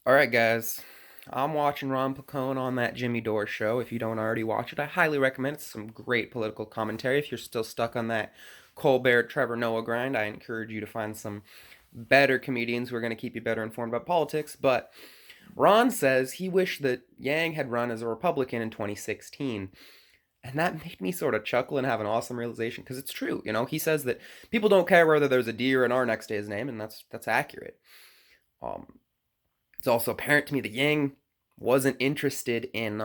All right, guys. I'm watching Ron Pacone on that Jimmy Dore show. If you don't already watch it, I highly recommend it. It's some great political commentary. If you're still stuck on that Colbert, Trevor Noah grind, I encourage you to find some better comedians who are going to keep you better informed about politics. But Ron says he wished that Yang had run as a Republican in 2016. And that made me sort of chuckle and have an awesome realization because it's true. He says that people don't care whether there's a D or an R next to his name, and that's accurate. Um, it's also apparent to me that Yang wasn't interested in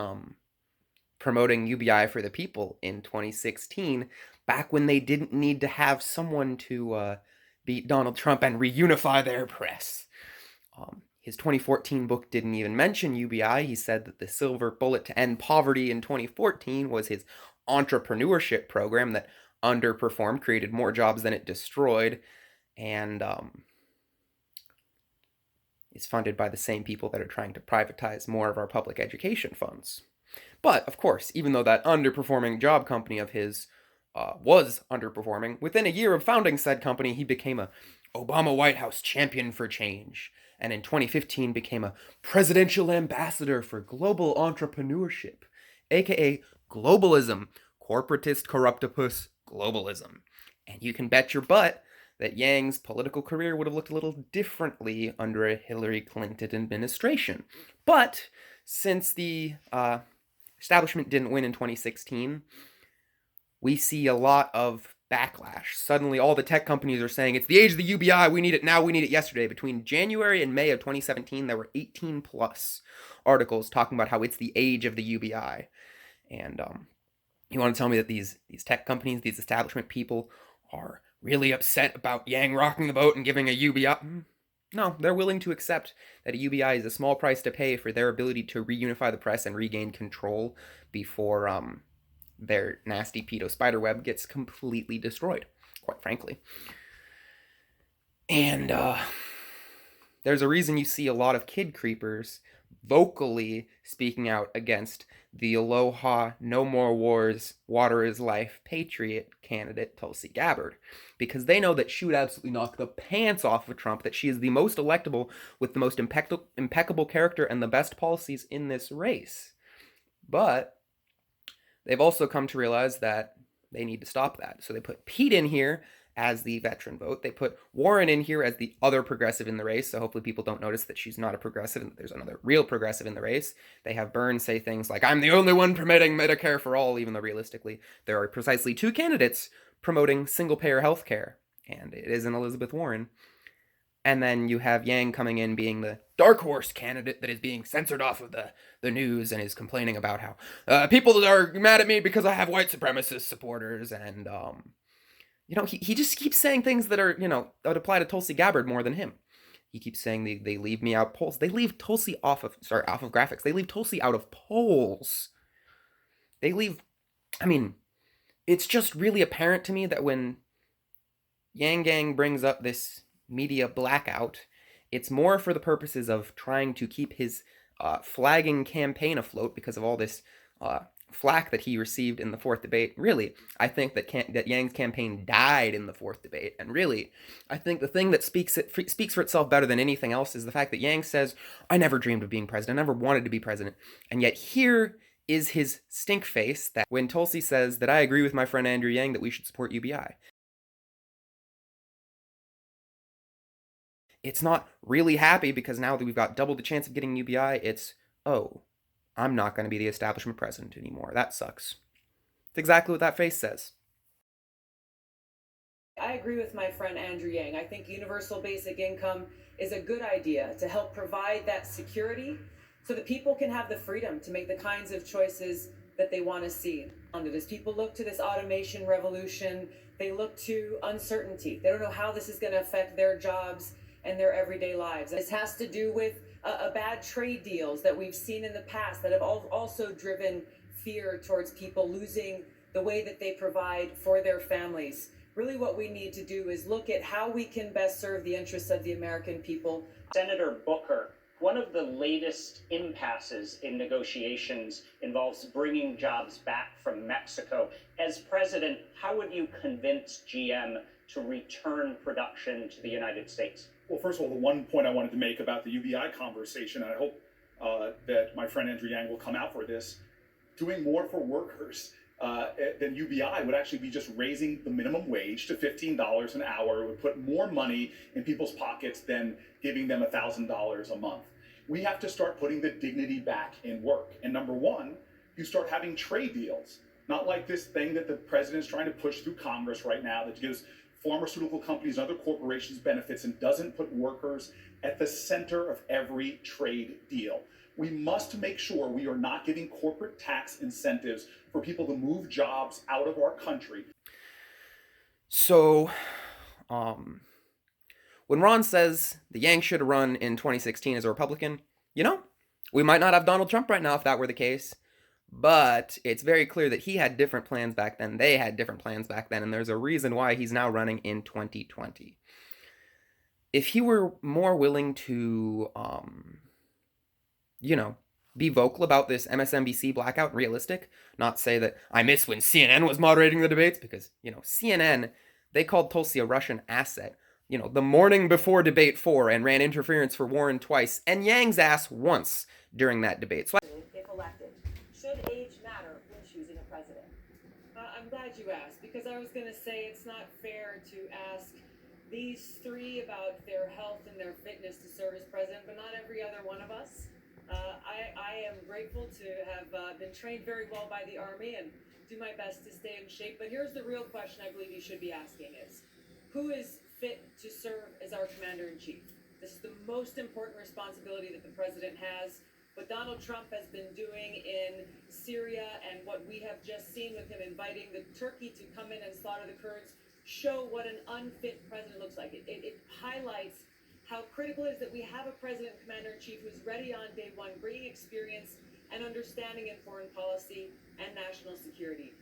promoting UBI for the people in 2016, back when they didn't need to have someone to beat Donald Trump and reunify their press. His 2014 book didn't even mention UBI. He said that the silver bullet to end poverty in 2014 was his entrepreneurship program that underperformed, created more jobs than it destroyed, and is funded by the same people that are trying to privatize more of our public education funds. But, of course, even though that underperforming job company of his was underperforming, within a year of founding said company, he became a Obama White House champion for change, and in 2015 became a presidential ambassador for global entrepreneurship, aka globalism, corporatist corruptopus globalism. And you can bet your butt that Yang's political career would have looked a little differently under a Hillary Clinton administration. But since the establishment didn't win in 2016, we see a lot of backlash. Suddenly, all the tech companies are saying it's the age of the UBI. We need it now. We need it yesterday. Between January and May of 2017, there were 18 plus articles talking about how it's the age of the UBI. And you want to tell me that these tech companies, these establishment people, are really upset about Yang rocking the boat and giving a UBI? No, they're willing to accept that a UBI is a small price to pay for their ability to reunify the press and regain control before their nasty pedo spiderweb gets completely destroyed, quite frankly. And there's a reason you see a lot of kid creepers vocally speaking out against the Aloha, No More Wars, Water is Life Patriot candidate, Tulsi Gabbard, because they know that she would absolutely knock the pants off of Trump, that she is the most electable with the most impeccable character and the best policies in this race. But they've also come to realize that they need to stop that. So they put Pete in here as the veteran vote. They put Warren in here as the other progressive in the race, so hopefully people don't notice that she's not a progressive and that there's another real progressive in the race. They have Burns say things like, I'm the only one promoting Medicare for all, even though realistically there are precisely two candidates promoting single-payer health care, and it isn't Elizabeth Warren. And then you have Yang coming in being the dark horse candidate that is being censored off of the news and is complaining about how people are mad at me because I have white supremacist supporters. And he just keeps saying things that are, that would apply to Tulsi Gabbard more than him. He keeps saying they leave me out polls. They leave Tulsi off of graphics. They leave Tulsi out of polls. They leave, it's just really apparent to me that when Yang Gang brings up this media blackout, it's more for the purposes of trying to keep his flagging campaign afloat because of all this flack that he received in the fourth debate. Really, I think that Yang's campaign died in the fourth debate, and really, I think the thing that speaks for itself better than anything else is the fact that Yang says, I never dreamed of being president, I never wanted to be president, and yet here is his stink face that when Tulsi says that I agree with my friend Andrew Yang that we should support UBI. It's not really happy because now that we've got double the chance of getting UBI, it's, oh, I'm not going to be the establishment president anymore. That sucks. It's exactly what that face says. I agree with my friend Andrew Yang. I think universal basic income is a good idea to help provide that security so that people can have the freedom to make the kinds of choices that they want to see. As people look to this automation revolution, they look to uncertainty. They don't know how this is going to affect their jobs and their everyday lives. This has to do with bad trade deals that we've seen in the past that have also driven fear towards people losing the way that they provide for their families. Really what we need to do is look at how we can best serve the interests of the American people. Senator Booker, one of the latest impasses in negotiations involves bringing jobs back from Mexico. As president, how would you convince GM to return production to the United States? Well, first of all, the one point I wanted to make about the UBI conversation, and I hope that my friend Andrew Yang will come out for this, doing more for workers than UBI would actually be just raising the minimum wage to $15 an hour. It would put more money in people's pockets than giving them $1,000 a month. We have to start putting the dignity back in work. And number one, you start having trade deals, not like this thing that the president's trying to push through Congress right now that gives pharmaceutical companies and other corporations benefits and doesn't put workers at the center of every trade deal. We must make sure we are not giving corporate tax incentives for people to move jobs out of our country. So, when Ron says the Yanks should have run in 2016 as a Republican, we might not have Donald Trump right now if that were the case. But it's very clear that he had different plans back then. They had different plans back then. And there's a reason why he's now running in 2020. If he were more willing to, be vocal about this MSNBC blackout and realistic, not say that I miss when CNN was moderating the debates, because, CNN, they called Tulsi a Russian asset, the morning before debate 4 and ran interference for Warren twice and Yang's ass once during that debate. So if elected, should age matter when choosing a president? I'm glad you asked, because I was going to say it's not fair to ask these three about their health and their fitness to serve as president, but not every other one of us. I am grateful to have been trained very well by the Army and do my best to stay in shape. But here's the real question I believe you should be asking is, who is fit to serve as our commander-in-chief? This is the most important responsibility that the president has. What Donald Trump has been doing in Syria and what we have just seen with him inviting the Turkey to come in and slaughter the Kurds show what an unfit president looks like. It highlights how critical it is that we have a president commander-in-chief who's ready on day one, bringing experience and understanding in foreign policy and national security.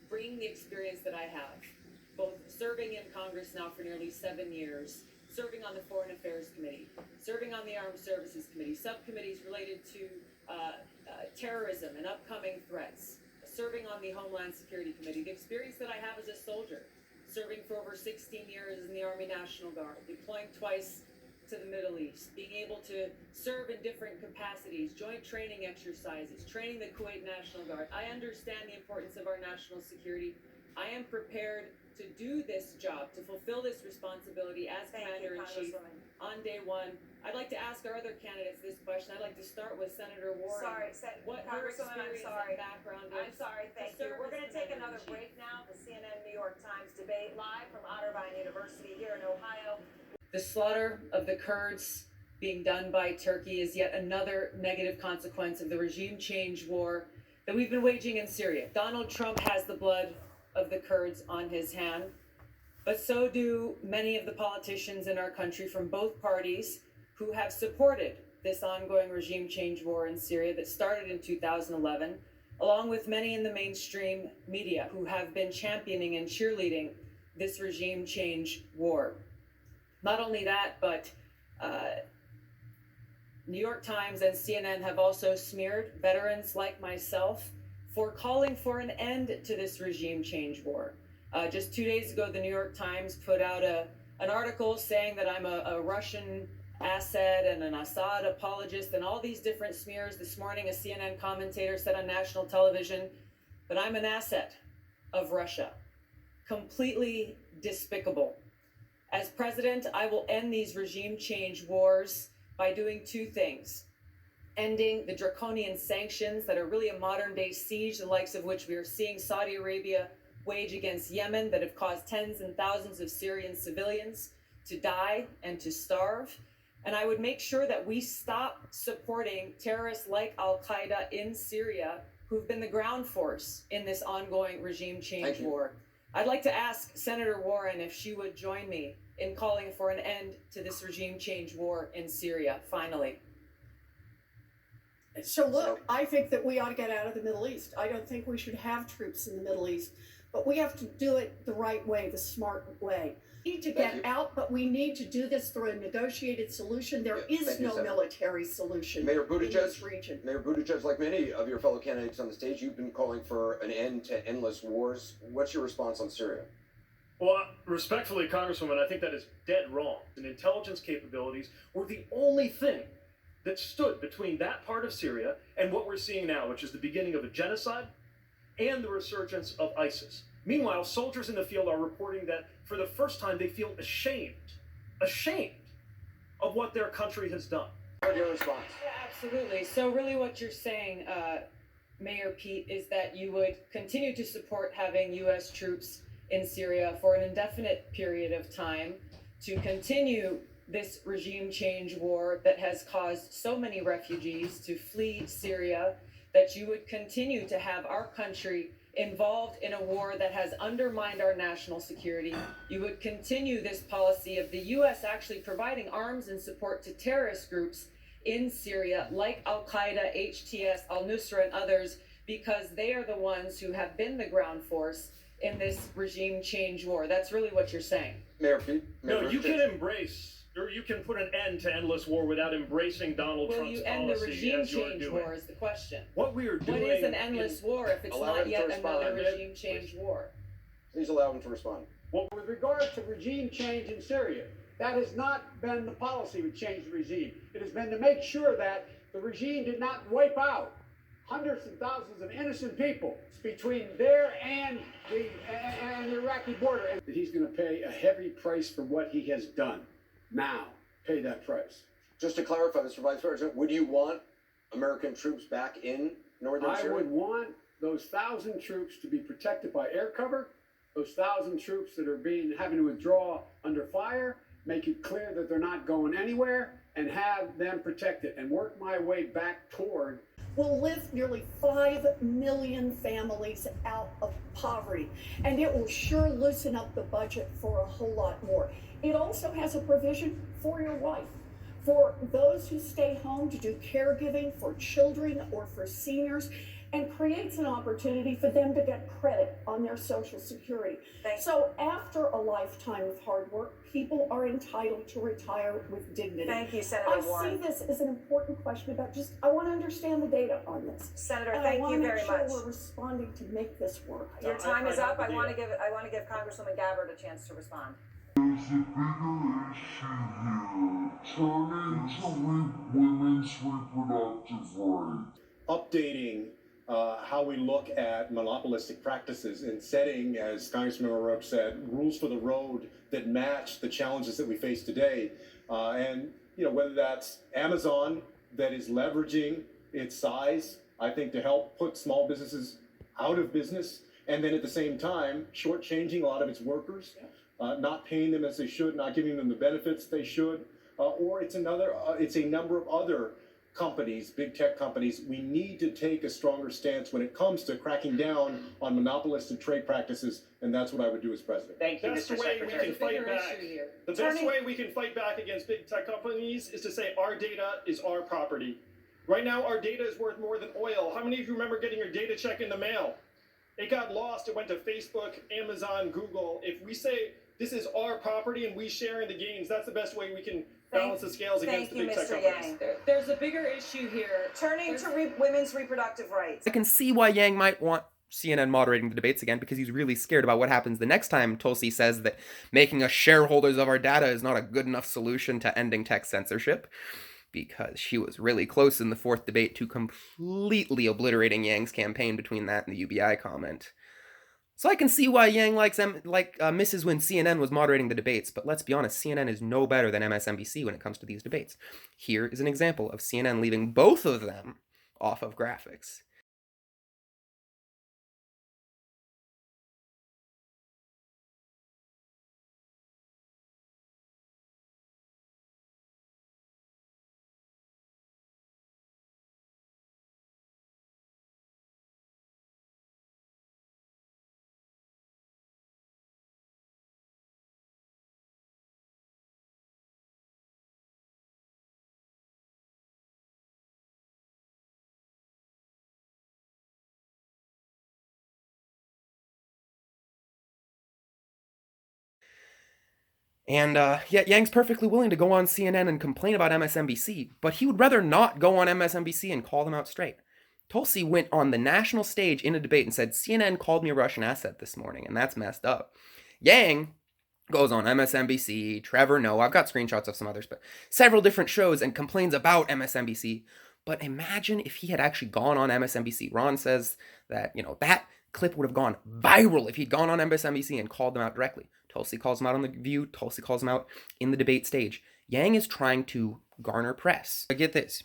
Bringing the experience that I have, both serving in Congress now for nearly 7 years, serving on the Foreign Affairs Committee, serving on the Armed Services Committee, subcommittees related to terrorism and upcoming threats, serving on the Homeland Security Committee, the experience that I have as a soldier, serving for over 16 years in the Army National Guard, deploying twice to the Middle East, being able to serve in different capacities, joint training exercises, training the Kuwait National Guard. I understand the importance of our national security. I am prepared to do this job, to fulfill this responsibility as Commander-in-Chief on day one. I'd like to ask our other candidates this question. I'd like to start with Senator Warren. What her experience and background is. I'm sorry, thank you. We're going to take another break now. The CNN New York Times debate live from Otterbein University here in Ohio. The slaughter of the Kurds being done by Turkey is yet another negative consequence of the regime change war that we've been waging in Syria. Donald Trump has the blood of the Kurds on his hand, but so do many of the politicians in our country from both parties who have supported this ongoing regime change war in Syria that started in 2011, along with many in the mainstream media who have been championing and cheerleading this regime change war. Not only that, but New York Times and CNN have also smeared veterans like myself for calling for an end to this regime change war. Just 2 days ago, the New York Times put out an article saying that I'm a Russian asset and an Assad apologist and all these different smears. This morning, a CNN commentator said on national television that I'm an asset of Russia. Completely despicable. As president, I will end these regime change wars by doing two things: ending the draconian sanctions that are really a modern day siege, the likes of which we are seeing Saudi Arabia wage against Yemen, that have caused tens and thousands of Syrian civilians to die and to starve. And I would make sure that we stop supporting terrorists like Al-Qaeda in Syria, who've been the ground force in this ongoing regime change war. I'd like to ask Senator Warren if she would join me in calling for an end to this regime change war in Syria, finally. So look, I think that we ought to get out of the Middle East. I don't think we should have troops in the Middle East, but we have to do it the right way, the smart way. We need to get out, but we need to do this through a negotiated solution. There is no military solution Mayor in this region. Mayor Buttigieg, like many of your fellow candidates on the stage, you've been calling for an end to endless wars. What's your response on Syria? Well, respectfully, Congresswoman, I think that is dead wrong. And intelligence capabilities were the only thing that stood between that part of Syria and what we're seeing now, which is the beginning of a genocide and the resurgence of ISIS. Meanwhile, soldiers in the field are reporting that for the first time they feel ashamed of what their country has done. What's your response? Yeah, absolutely. So really what you're saying, Mayor Pete, is that you would continue to support having U.S. troops in Syria for an indefinite period of time to continue this regime change war that has caused so many refugees to flee Syria, that you would continue to have our country involved in a war that has undermined our national security. You would continue this policy of the U.S. actually providing arms and support to terrorist groups in Syria, like Al-Qaeda, HTS, Al-Nusra, and others, because they are the ones who have been the ground force in this regime change war. That's really what you're saying. Mayor Pete? No, you can embrace, or you can put an end to endless war without embracing Donald Will Trump's you end the policy regime as you're change doing. war is the question. What we are doing. What is an endless war if it's Allow not him to yet respond. another regime change war? Please allow him to respond. Well, with regard to regime change in Syria, that has not been the policy to change the regime. It has been to make sure that the regime did not wipe out hundreds and thousands of innocent people between there and the Iraqi border. And he's going to pay a heavy price for what he has done. Now, pay that price. Just to clarify, Mr. Vice President, would you want American troops back in northern Syria? I would want those 1,000 troops to be protected by air cover, those 1,000 troops that are having to withdraw under fire, make it clear that they're not going anywhere, and have them protected, and work my way back toward. Will lift nearly 5 million families out of poverty, and it will sure loosen up the budget for a whole lot more. It also has a provision for your wife, for those who stay home to do caregiving for children or for seniors, and creates an opportunity for them to get credit on their Social Security. So after a lifetime of hard work, people are entitled to retire with dignity. Thank you, Senator I Warren. see this as an important question about I want to understand the data on this. Senator, And thank I want you to make very sure much. we're responding to make this work. Your time is I up. have I the want to data. give Congresswoman Gabbard a chance to respond. There's a bigger issue here, turning to women's reproductive rights. Updating how we look at monopolistic practices and setting, as Congressman O'Rourke said, rules for the road that match the challenges that we face today. And whether that's Amazon that is leveraging its size, I think, to help put small businesses out of business, and then at the same time shortchanging a lot of its workers, not paying them as they should, not giving them the benefits they should, or it's a number of other companies, big tech companies. We need to take a stronger stance when it comes to cracking down on monopolistic trade practices, and that's what I would do as president. Thank you, That's Mr. the way we Secretary. can fight back. The best Turning- way we can fight back against big tech companies is to say our data is our property. Right now, our data is worth more than oil. How many of you remember getting your data check in the mail? It got lost. It went to Facebook, Amazon, Google. If we say this is our property and we share in the gains, that's the best way we can balance the scales against the big tech companies. There's a bigger issue here. Turning to women's reproductive rights. I can see why Yang might want CNN moderating the debates again, because he's really scared about what happens the next time Tulsi says that making us shareholders of our data is not a good enough solution to ending tech censorship, because she was really close in the fourth debate to completely obliterating Yang's campaign between that and the UBI comment. So I can see why Yang misses when CNN was moderating the debates, but let's be honest, CNN is no better than MSNBC when it comes to these debates. Here is an example of CNN leaving both of them off of graphics. And yet Yang's perfectly willing to go on CNN and complain about MSNBC, but he would rather not go on MSNBC and call them out straight. Tulsi went on the national stage in a debate and said, CNN called me a Russian asset this morning, and that's messed up. Yang goes on MSNBC, Trevor Noah, I've got screenshots of some others, but several different shows and complains about MSNBC. But imagine if he had actually gone on MSNBC. Ron says that, that clip would have gone viral if he'd gone on MSNBC and called them out directly. Tulsi calls him out on The View. Tulsi calls him out in the debate stage. Yang is trying to garner press. But get this.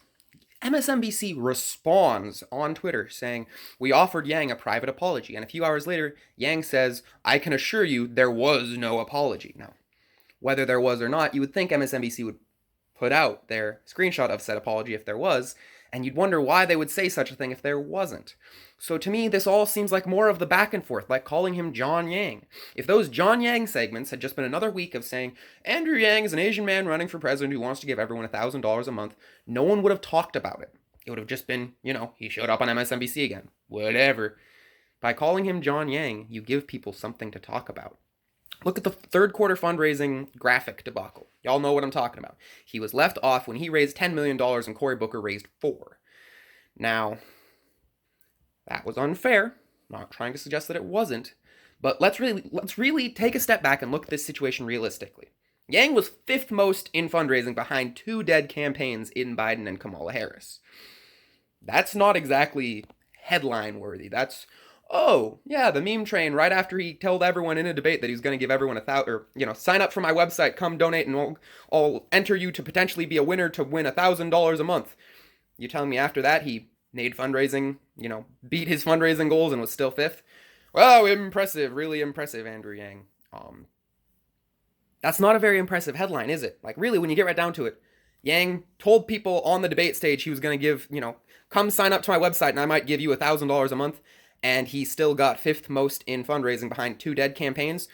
MSNBC responds on Twitter saying, "We offered Yang a private apology." And a few hours later, Yang says, "I can assure you there was no apology." Now, whether there was or not, you would think MSNBC would put out their screenshot of said apology if there was, and you'd wonder why they would say such a thing if there wasn't. So to me, this all seems like more of the back and forth, like calling him John Yang. If those John Yang segments had just been another week of saying, Andrew Yang is an Asian man running for president who wants to give everyone $1,000 a month, no one would have talked about it. It would have just been, he showed up on MSNBC again. Whatever. By calling him John Yang, you give people something to talk about. Look at the third quarter fundraising graphic debacle. Y'all know what I'm talking about. He was left off when he raised $10 million and Cory Booker raised $4 million. Now, that was unfair. I'm not trying to suggest that it wasn't, but let's really take a step back and look at this situation realistically. Yang was 5th most in fundraising behind 2 dead campaigns in Biden and Kamala Harris. That's not exactly headline worthy. That's, oh, yeah, the meme train right after he told everyone in a debate that he was going to give everyone sign up for my website, come donate, and I'll enter you to potentially be a winner to win $1,000 a month. You telling me after that he made fundraising, beat his fundraising goals and was still 5th? Well, impressive, really impressive, Andrew Yang. That's not a very impressive headline, is it? Like, really, when you get right down to it, Yang told people on the debate stage he was going to give, come sign up to my website and I might give you $1,000 a month, and he still got 5th most in fundraising behind 2 dead campaigns.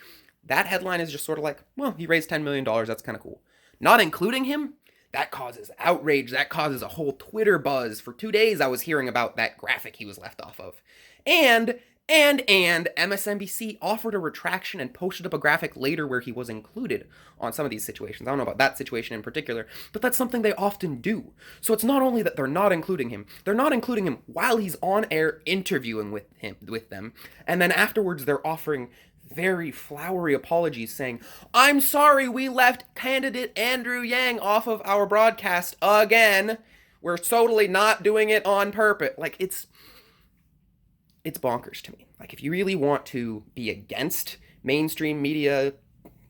That headline is just sort of like, well, he raised $10 million, that's kind of cool. Not including him, that causes outrage, that causes a whole Twitter buzz. For 2 days I was hearing about that graphic he was left off of. And MSNBC offered a retraction and posted up a graphic later where he was included on some of these situations. I don't know about that situation in particular, but that's something they often do. So it's not only that they're not including him while he's on air interviewing with them, and then afterwards they're offering very flowery apologies saying, "I'm sorry we left candidate Andrew Yang off of our broadcast again. We're totally not doing it on purpose." Like, it's bonkers to me. Like, if you really want to be against mainstream media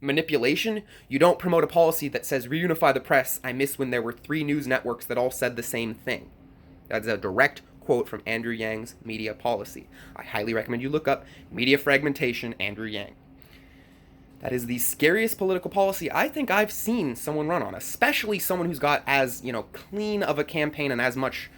manipulation, you don't promote a policy that says reunify the press. I miss when there were 3 news networks that all said the same thing. That's a direct quote from Andrew Yang's media policy. I highly recommend you look up media fragmentation Andrew Yang. That is the scariest political policy I think I've seen someone run on, especially someone who's got as, clean of a campaign and as much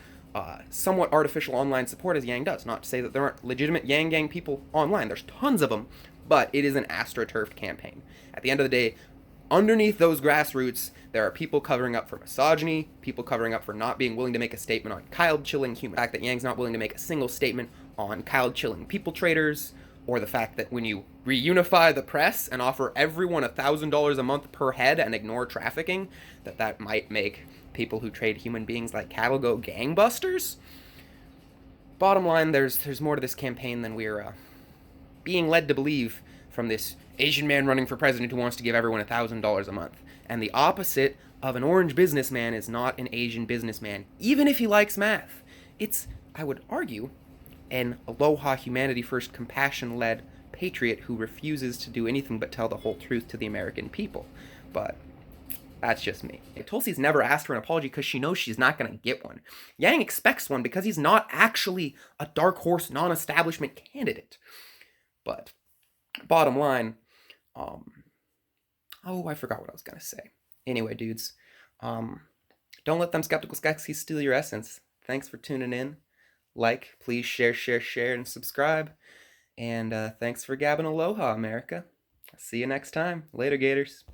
somewhat artificial online support as Yang does. Not to say that there aren't legitimate Yang Gang people online. There's tons of them, but it is an astroturfed campaign. At the end of the day, underneath those grassroots, there are people covering up for misogyny, people covering up for not being willing to make a statement on child-chilling human. The fact that Yang's not willing to make a single statement on child-chilling people traders, or the fact that when you reunify the press and offer everyone $1,000 a month per head and ignore trafficking, that might make people who trade human beings like cattle go gangbusters. Bottom line, there's more to this campaign than we're being led to believe from this Asian man running for president who wants to give everyone $1,000 a month. And the opposite of an orange businessman is not an Asian businessman, even if he likes math. It's, I would argue, an aloha, humanity first, compassion-led patriot who refuses to do anything but tell the whole truth to the American people. But that's just me. Tulsi's never asked for an apology because she knows she's not going to get one. Yang expects one because he's not actually a dark horse, non-establishment candidate. But bottom line, I forgot what I was going to say. Anyway, dudes, don't let them skeptical skeksis steal your essence. Thanks for tuning in. Like, please share, and subscribe. And thanks for gabbing aloha, America. See you next time. Later, Gators.